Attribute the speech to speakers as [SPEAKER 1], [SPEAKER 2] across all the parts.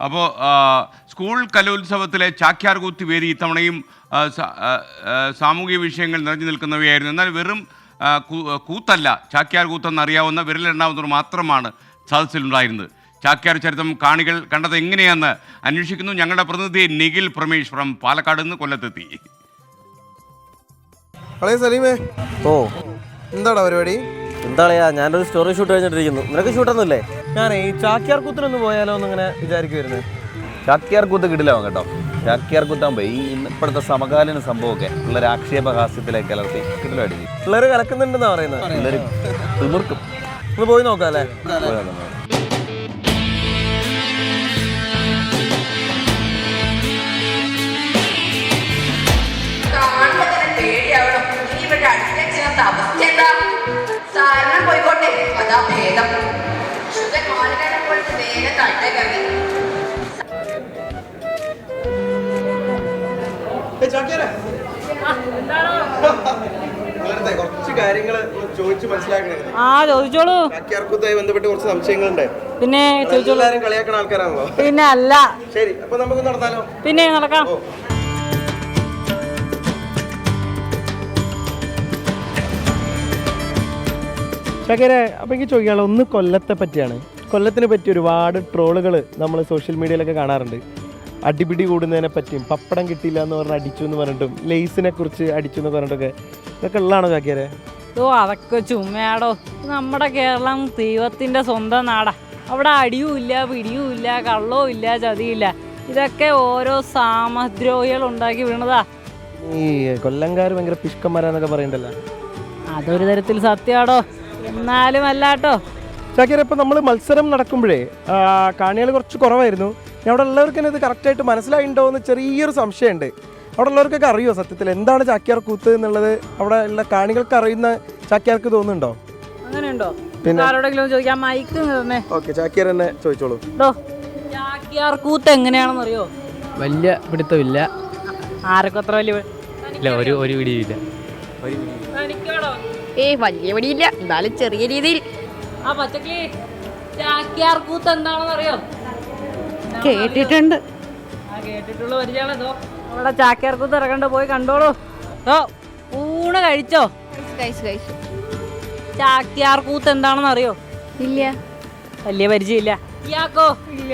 [SPEAKER 1] അപ്പോൾ സ്കൂൾ കലോത്സവത്തിലെ ചാക്യാർകൂത്ത് വേദി ഇത്തവണയും സാമൂഹിക വിഷയങ്ങൾ നിറഞ്ഞു നിൽക്കുന്നവയായിരുന്നു. എന്നാൽ വെറും കൂത്തല്ല, ചാക്യാർ കൂത്തെന്നറിയാവുന്ന വിരലെണ്ണാവുന്നവർ മാത്രമാണ് സദസ്സിലുണ്ടായിരുന്നത്. ചാക്യാർ ചരിത്രം കാണികൾ കണ്ടത് എങ്ങനെയാണെന്ന് അന്വേഷിക്കുന്നു ഞങ്ങളുടെ പ്രതിനിധി നിഖിൽ പ്രമേഷ് ഫ്രം പാലക്കാട് നിന്ന് കൊല്ലത്തെത്തി.
[SPEAKER 2] സലീമേ, എന്താടാ പരിപാടി?
[SPEAKER 3] എന്താ ഞാനൊരു സ്റ്റോറി ഷൂട്ട് കഴിഞ്ഞിട്ടിരിക്കുന്നു. നിനക്ക് ഷൂട്ടൊന്നുമില്ലേ?
[SPEAKER 2] ഞാൻ ഈ ചാക്യാർ കൂത്തിനൊന്ന് പോയാലോ എന്നിങ്ങനെ വിചാരിക്കുമായിരുന്നു.
[SPEAKER 4] ചാക്യാർ കൂത്ത് കിടിലാവും കേട്ടോ. ചാക്യാർ കൂത്താകുമ്പോൾ ഈ ഇപ്പോഴത്തെ സമകാലീന സംഭവമൊക്കെ പിള്ളേർ ആക്ഷേപഹാസ്യത്തിലേക്ക് കലർത്തി കിടിലായിട്ട്
[SPEAKER 2] പിള്ളേർ കലക്കുന്നുണ്ടെന്നാ പറയുന്നത്.
[SPEAKER 4] പിള്ളേർ തിമിർക്കും.
[SPEAKER 2] ഒന്ന് പോയി നോക്കാം അല്ലേ?
[SPEAKER 5] പോയിക്കോട്ടെ, അതാ ഭേദം. നേരെ തട്ടേക്കറി
[SPEAKER 2] കുറച്ച് കാര്യങ്ങൾ ചോദിച്ചു മനസ്സിലാക്കണേ.
[SPEAKER 6] ചോദിച്ചോളൂ.
[SPEAKER 2] ചാക്യാർകൂത്തുമായി ബന്ധപ്പെട്ട് കുറച്ച് സംശയങ്ങളുണ്ട്.
[SPEAKER 6] പിന്നെ
[SPEAKER 2] എല്ലാവരും കളിയാക്കണ ആൾക്കാരാണല്ലോ.
[SPEAKER 6] പിന്നെ അല്ല.
[SPEAKER 2] ശരി, അപ്പൊ നമുക്ക് നടത്താലോ?
[SPEAKER 6] പിന്നെ നടക്കാം.
[SPEAKER 2] ചാക്യാരെ, അപ്പൊ എനിക്ക് ചോദിക്കാനുള്ള ഒന്ന് കൊല്ലത്തെ പറ്റിയാണ്. കൊല്ലത്തിനെ പറ്റി ഒരുപാട് ട്രോളുകൾ നമ്മൾ സോഷ്യൽ മീഡിയയിലൊക്കെ കാണാറുണ്ട്. അടിപിടി കൂടുന്നതിനെ പറ്റിയും, പപ്പടം കിട്ടിയില്ല എന്ന് പറഞ്ഞ് അടിച്ചു എന്ന് പറഞ്ഞിട്ടും, ലേസിനെ കുറിച്ച് അടിച്ചു എന്ന് പറഞ്ഞിട്ടൊക്കെ ഇതൊക്കെ ഉള്ളതാണോ ചാക്യാരെ?
[SPEAKER 6] അതൊക്കെ ചുമ്മയാടോ. നമ്മുടെ കേരളം ദൈവത്തിന്റെ സ്വന്തം നാടാ. അവിടെ അടിയുമില്ല, പിടിയുമില്ല, കള്ളവും ഇല്ല, ചതിയില്ല. ഇതൊക്കെ ഓരോ സാമദ്രോഹികൾ ഉണ്ടാക്കി വീണതാ.
[SPEAKER 2] ഈ കൊല്ലംകാർ ഭയങ്കര പിഷ്കന്മാരാന്നൊക്കെ പറയണ്ടല്ലോ.
[SPEAKER 6] അതൊരു തരത്തിൽ സത്യമാടോ, എന്നാലും അല്ലാട്ടോ.
[SPEAKER 2] ചാക്യാരെ, ഇപ്പം നമ്മൾ മത്സരം നടക്കുമ്പോഴേ കാണികൾ കുറച്ച് കുറവായിരുന്നു. അവിടെ ഉള്ളവർക്ക് തന്നെ ഇത് കറക്റ്റായിട്ട് മനസ്സിലായിട്ടുണ്ടോ എന്ന് ചെറിയൊരു സംശയമുണ്ട്. അവിടെ ഉള്ളവർക്കൊക്കെ അറിയുമോ സത്യത്തിൽ എന്താണ് ചാക്യാർ കൂത്ത് എന്നുള്ളത്? അവിടെ ഉള്ള കാണികൾക്ക് അറിയുന്ന ചാക്യാർക്ക് തോന്നുന്നുണ്ടോ?
[SPEAKER 6] അങ്ങനെയുണ്ടോ? പിന്നെ ആരോടെങ്കിലും ചോദിക്കാം. മൈക്ക് തന്നെ.
[SPEAKER 2] ഓക്കെ, ചാക്യാർ തന്നെ ചോദിച്ചോളൂ.
[SPEAKER 6] ചാക്യാർ കൂത്ത് എങ്ങനെയാണെന്ന് അറിയോ?
[SPEAKER 7] വലിയ പിടുത്തമില്ല.
[SPEAKER 6] ആരൊക്കെ അത്ര വലിയ
[SPEAKER 7] ഒരു പിടിയില്ല.
[SPEAKER 5] വലിയ പിടിയില്ല, എന്നാലും ചെറിയ രീതിയിൽ.
[SPEAKER 6] ആ പച്ചക്കിളി, ചാക്യാർ കൂത്ത് എന്താണെന്ന് അറിയോ?
[SPEAKER 5] കേട്ടിട്ടുണ്ട്.
[SPEAKER 6] കേട്ടിട്ടുള്ള പരിചയമാണോ? അവിടെ ചാക്യാർ കൂത്ത് ഇറക്കണ്ട, പോയി കണ്ടോളൂ. ഊണ് കഴിച്ചോ?
[SPEAKER 5] കഴിച്ചു.
[SPEAKER 6] ചാക്യാർ കൂത്ത് എന്താണെന്ന് അറിയോ?
[SPEAKER 5] ഇല്ല.
[SPEAKER 6] വലിയ പരിചയമില്ല. ഇയാക്കോ? ഇല്ല.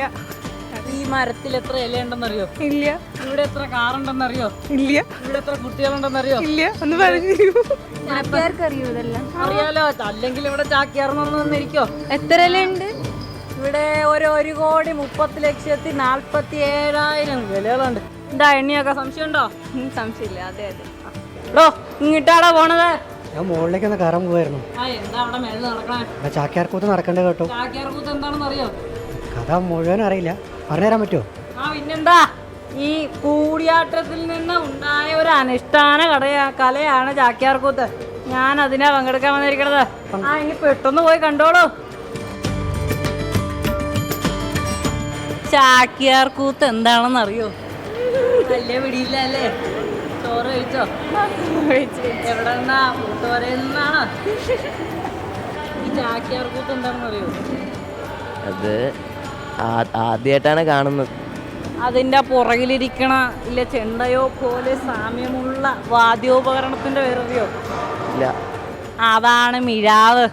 [SPEAKER 6] ഈ മരത്തിൽ എത്ര ഇല ഉണ്ടെന്നറിയോ? ഇല്ല. ഇവിടെ എത്ര കാറുണ്ടെന്നറിയോ? ഇല്ല. ഇവിടെ എത്ര കുട്ടികളുണ്ടെന്നറിയോ? ഇല്ല. ഒന്ന് പറഞ്ഞു. അറിയാലോ, അല്ലെങ്കിൽ ഇവിടെ ചാക്യാർന്ന് വന്നിരിക്കോ?
[SPEAKER 5] എത്ര ഇല ഉണ്ട്
[SPEAKER 6] ഇവിടെ? 1,40,47,000 വിലകളുണ്ട്. എന്താ എണ്ണിയൊക്കെ സംശയമുണ്ടോ?
[SPEAKER 5] സംശയമില്ല. അതെ.
[SPEAKER 6] ഇങ്ങിട്ടാടാ പോണത്?
[SPEAKER 7] ഞാൻ മുകളിലേക്ക് ഒന്ന് കയറാൻ പോവായിരുന്നു.
[SPEAKER 6] എന്താ അവിടെ മേലെ നടക്കണേ?
[SPEAKER 7] ചാക്യാർകൂത്ത് നടക്കണ്ടേ കേട്ടോ.
[SPEAKER 6] ചാക്യാർകൂത്ത് എന്താണെന്ന് അറിയോ?
[SPEAKER 7] കഥ മുഴുവനും അറിയില്ല, പറഞ്ഞുതരാൻ പറ്റുമോ?
[SPEAKER 6] പിന്നെന്താ, ഈ കൂടിയാട്ടത്തിൽ നിന്ന് ഉണ്ടായ ഒരു അനുഷ്ഠാന കലയാണ് ചാക്യാർകൂത്ത്. ഞാൻ അതിനാ പങ്കെടുക്കാൻ വന്നിരിക്കണത്. ഇനി പെട്ടെന്ന് പോയി കണ്ടോളൂ. ചാക്യാർകൂത്ത് എന്താണെന്ന് അറിയോ? വലിയ പിടിയില്ല അല്ലേ? ചോറ് കഴിച്ചോ? എവിടെ നിന്നാ? കൂട്ടുവരയിൽ നിന്നാണോ? ഈ ചാക്യാർകൂത്ത് എന്താണെന്ന് അറിയോ?
[SPEAKER 3] അത് ആദ്യമായിട്ടാണ് കാണുന്നത്.
[SPEAKER 6] അതിൻ്റെ പുറകിലിരിക്കണ ഇല്ല ചെണ്ടയോ പോലെ സാമ്യമുള്ള വാദ്യോപകരണത്തിൻ്റെ പേരറിയോ?
[SPEAKER 3] ഇല്ല.
[SPEAKER 6] അതാണ് മിഴാവ്.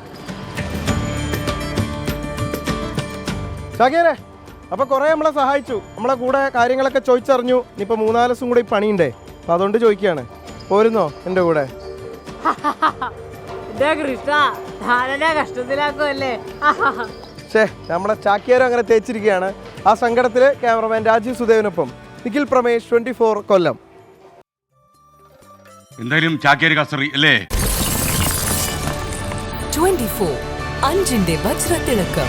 [SPEAKER 2] ചാക്യാരെ, അപ്പോൾ കുറേ നമ്മളെ സഹായിച്ചു. നമ്മളെ കൂടെ കാര്യങ്ങളൊക്കെ ചോദിച്ചറിഞ്ഞു. ഇനിയിപ്പോൾ 3-4 ദിവസം കൂടെ ഈ പണിയുണ്ടേ, അപ്പോൾ അതുകൊണ്ട് ചോദിക്കുകയാണ്. പോരുന്നോ എൻ്റെ കൂടെ?
[SPEAKER 6] ഇതാ കൃഷ്ണ, ധാരണ കഷ്ടത്തിലാക്കുമല്ലേ?
[SPEAKER 2] നമ്മളെ ചാക്യാരും അങ്ങനെ തേച്ചിരിക്കുകയാണ്. ആ സങ്കടത്തിൽ ക്യാമറമാൻ രാജീവ് സുദേവിനൊപ്പം നിഖിൽ പ്രമേഷ്, 24 കൊല്ലം.
[SPEAKER 1] എന്തായാലും ചാക്യാർ കസറി അല്ലേ?
[SPEAKER 8] 24 അഞ്ചിന്റെ വജ്രത്തിളക്കം.